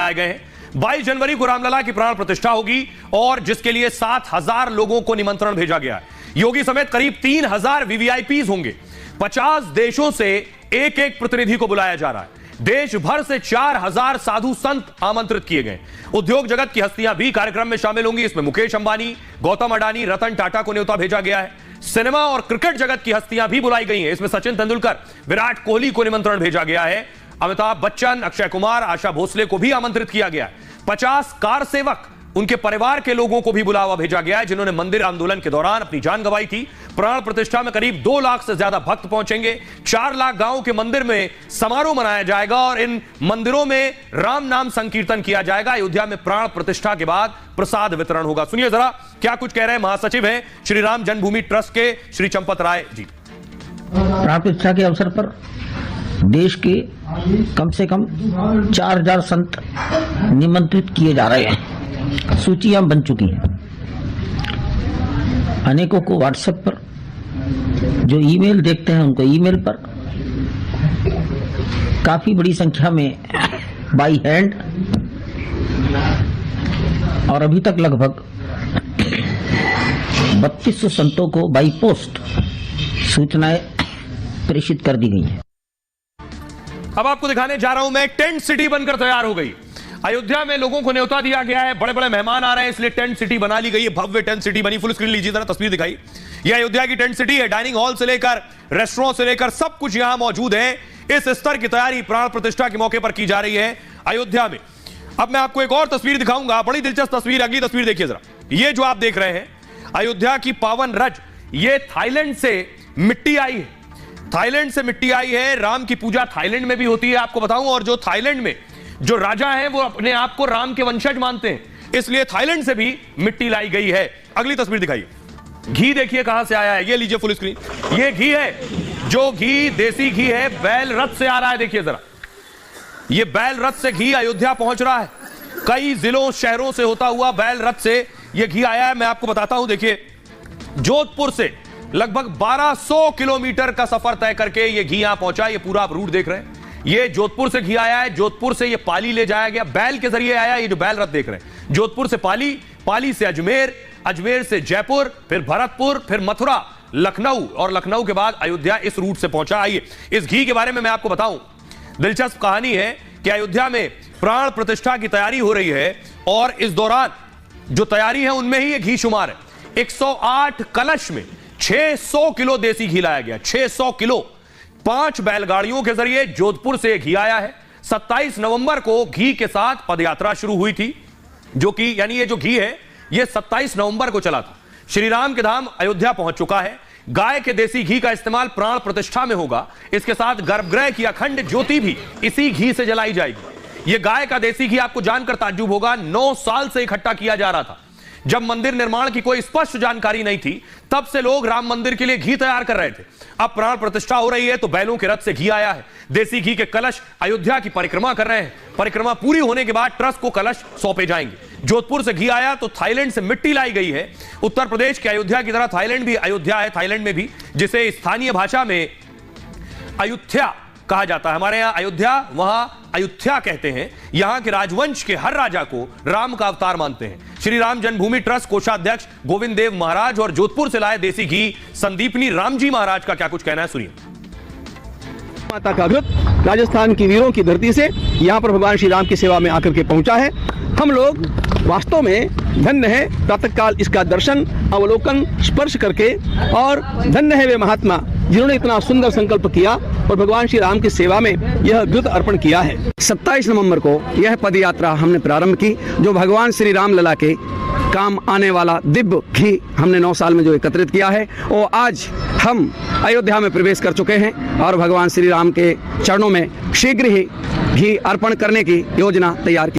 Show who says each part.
Speaker 1: बुलाए गए हैं। 22 जनवरी को रामलला की प्राण प्रतिष्ठा होगी और जिसके लिए 7,000 लोगों को निमंत्रण भेजा गया है। योगी समेत करीब 3,000 वीवीआईपीज होंगे। 50 देशों से एक एक प्रतिनिधि को बुलाया जा रहा है। देश भर से 4,000 साधु संत आमंत्रित किए गए। उद्योग जगत की हस्तियां भी कार्यक्रम में शामिल होंगी। इसमें मुकेश अंबानी, गौतम अडानी, रतन टाटा को न्योता भेजा गया है। सिनेमा और क्रिकेट जगत की हस्तियां भी बुलाई गई हैं। इसमें सचिन तेंदुलकर, विराट कोहली को निमंत्रण भेजा गया है। अमिताभ बच्चन, अक्षय कुमार, आशा भोसले को भी आमंत्रित किया गया है। 50 कार सेवक, उनके परिवार के लोगों को भी बुलावा भेजा गया है जिन्होंने मंदिर आंदोलन के दौरान अपनी जान गंवाई थी। प्राण प्रतिष्ठा में करीब 2 लाख से ज्यादा भक्त पहुंचेंगे। 4 लाख गांव के मंदिर में समारोह मनाया जाएगा और इन मंदिरों में राम नाम संकीर्तन किया जाएगा। अयोध्या में प्राण प्रतिष्ठा के बाद प्रसाद वितरण होगा। सुनिए जरा क्या कुछ कह रहे हैं महासचिव हैं श्री राम जन्मभूमि ट्रस्ट के श्री चंपत राय जी।
Speaker 2: प्राण प्रतिष्ठा के अवसर पर देश के कम से कम 4,000 संत निमंत्रित किए जा रहे हैं। सूचियां बन चुकी हैं। अनेकों को व्हाट्सएप पर, जो ईमेल देखते हैं उनको ईमेल पर, काफी बड़ी संख्या में बाई हैंड और अभी तक लगभग 3200 संतों को बाई पोस्ट सूचनाएं प्रेषित कर दी गई हैं।
Speaker 1: अब आपको दिखाने जा रहा हूं मैं, टेंट सिटी बनकर तैयार हो गई। अयोध्या में लोगों को न्योता दिया गया है, बड़े बड़े मेहमान आ रहे हैं, इसलिए टेंट सिटी बना ली गई है। भव्य टेंट सिटी बनी। फुल स्क्रीन लीजिए जरा, तस्वीर दिखाई। यह अयोध्या की टेंट सिटी है। डाइनिंग हॉल से लेकर रेस्टोरेंट से लेकर सब कुछ यहां मौजूद है। इस स्तर की तैयारी प्राण प्रतिष्ठा के मौके पर की जा रही है अयोध्या में। अब मैं आपको एक और तस्वीर दिखाऊंगा, बड़ी दिलचस्प तस्वीर। अगली तस्वीर देखिए जरा। ये जो आप देख रहे हैं अयोध्या की पावन रज, ये थाईलैंड से मिट्टी आई है। थाईलैंड से मिट्टी आई है। राम की पूजा थाईलैंड में भी होती है, आपको बताऊं। और जो थाईलैंड में जो राजा हैं वो अपने आप को राम के वंशज मानते हैं, इसलिए थाईलैंड से भी मिट्टी लाई गई है। अगली तस्वीर दिखाइए। घी देखिए कहां से आया है। ये लीजिए फुल स्क्रीन। ये घी है, जो घी देसी घी है, बैल रथ से आ रहा है। देखिए जरा, ये बैल रथ से घी अयोध्या पहुंच रहा है। कई जिलों शहरों से होता हुआ बैल रथ से ये घी आया है। मैं आपको बताता हूं, देखिए जोधपुर से लगभग 1200 किलोमीटर का सफर तय करके ये घी यहां पहुंचा। ये पूरा आप रूट देख रहे हैं। ये जोधपुर से घी आया है। जोधपुर से ये पाली ले जाया गया, बैल के जरिए आया। ये जो बैल रथ देख रहे हैं, जोधपुर से पाली, पाली से अजमेर, अजमेर से जयपुर, फिर भरतपुर, फिर मथुरा, लखनऊ और लखनऊ के बाद अयोध्या इस रूट से पहुंचा। आइए इस घी के बारे में मैं आपको बताऊं। दिलचस्प कहानी है कि अयोध्या में प्राण प्रतिष्ठा की तैयारी हो रही है और इस दौरान जो तैयारी है उनमें ही ये घी शुमार है। 108 कलश में 600 किलो देसी घी लाया गया। 600 किलो 5 बैलगाड़ियों के जरिए जोधपुर से घी आया है। 27 नवंबर को घी के साथ पदयात्रा शुरू हुई थी, जो कि यानी ये जो घी है ये 27 नवंबर को चला था। श्री राम के धाम अयोध्या पहुंच चुका है। गाय के देसी घी का इस्तेमाल प्राण प्रतिष्ठा में होगा। इसके साथ गर्भगृह की अखंड ज्योति भी इसी घी से जलाई जाएगी। यह गाय का देसी घी आपको जानकर ताज्जुब होगा, 9 साल से इकट्ठा किया जा रहा था। जब मंदिर निर्माण की कोई स्पष्ट जानकारी नहीं थी, तब से लोग राम मंदिर के लिए घी तैयार कर रहे थे। अब प्राण प्रतिष्ठा हो रही है तो बैलों के रथ से घी आया है। देसी घी के कलश अयोध्या की परिक्रमा कर रहे हैं। परिक्रमा पूरी होने के बाद ट्रस्ट को कलश सौंपे जाएंगे। जोधपुर से घी आया तो थाईलैंड से मिट्टी लाई गई है। उत्तर प्रदेश के अयोध्या की तरह थाईलैंड भी अयोध्या है, थाईलैंड में भी, जिसे स्थानीय भाषा में अयोध्या कहा जाता है। हमारे यहां अयोध्या, वहां अयोध्या कहते हैं। यहां के राजवंश के हर राजा को राम का अवतार मानते हैं। श्री राम जन्मभूमि ट्रस्ट कोषाध्यक्ष गोविंद देव महाराज और जोधपुर से लाए देसी घी संदीपनी रामजी महाराज का क्या कुछ कहना है, सुनिए।
Speaker 3: माता का घृत राजस्थान की वीरों की धरती से यहाँ पर भगवान श्री राम की सेवा में आकर के पहुंचा है। हम लोग वास्तव में धन्य है प्रातःकाल इसका दर्शन, अवलोकन, स्पर्श करके, और धन्य है वे महात्मा जिन्होंने इतना सुंदर संकल्प किया और भगवान श्री राम की सेवा में यह घृत अर्पण किया है। 27 नवंबर को यह पद यात्रा हमने प्रारंभ की, जो भगवान श्री राम लला के काम आने वाला दिव्य घी हमने 9 साल में जो एकत्रित किया है, वो आज हम अयोध्या में प्रवेश कर चुके हैं और भगवान श्री राम के चरणों में शीघ्र ही घी अर्पण करने की योजना तैयार की।